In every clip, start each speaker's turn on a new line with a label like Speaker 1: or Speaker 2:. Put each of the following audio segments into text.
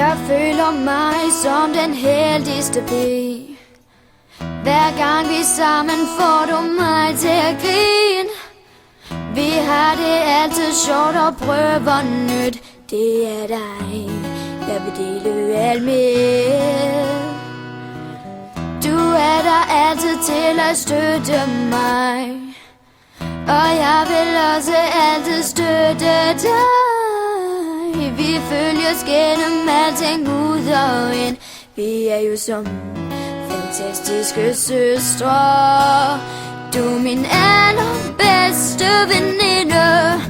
Speaker 1: Jeg føler mig som den heldigste pige. Hver gang vi sammen får du mig til at grine. Vi har det altid sjovt og prøver nyt. Det er dig, jeg vil dele alt med. Du er der altid til at støtte mig, og jeg vil også altid støtte dig. Vi følges gennem alting ud og ind. Vi er jo som fantastiske søstre. Du er min allerbedste veninde.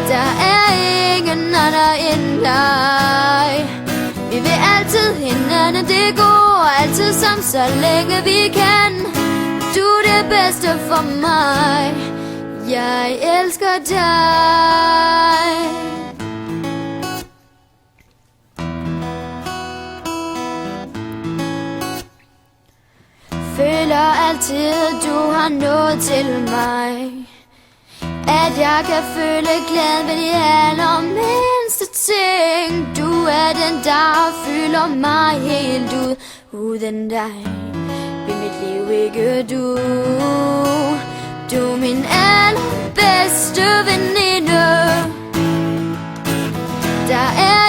Speaker 1: Der er ingen andre end dig. Vi vil altid hinanden, det går altid sammen, så længe vi kan. Du er det bedste for mig. Jeg elsker dig. Føler altid, du har nået til mig. At jeg kan føle glæden ved de allermindste ting. Du er den, der fylder mig helt ud. Uden dig vil mit liv ikke du. Du er min allerbedste veninde. Der er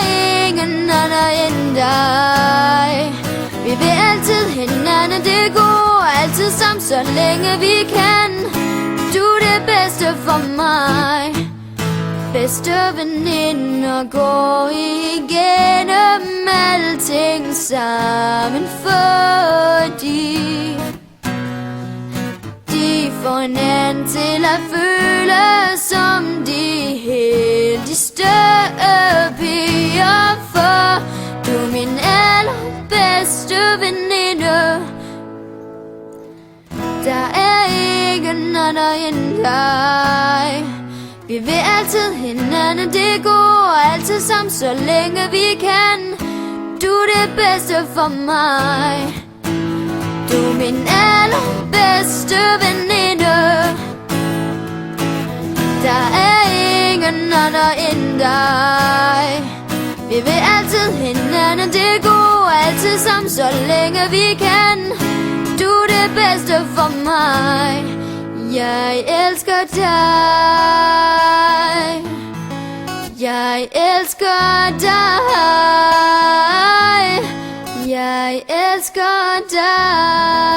Speaker 1: ingen anden end dig. Vi vil altid hinanden, det går altid sammen, så længe vi kan. Du er det bedste for mig. Bedste veninder går igennem alting sammen, fordi de får hinanden til at føle som de heldigste piger. For du er min allerbedste veninde. Der er ingen anden end dig. Vi vil altid hinanden, det går altid sammen, så længe vi kan. Du er det bedste for mig. Du er min allerbedste veninde. Der er ingen anden end dig. Vi vil altid hinanden, det går altid sammen, så længe vi kan. Du er det bedste for mig. Jeg elsker dig. Jeg elsker dig. Jeg elsker dig.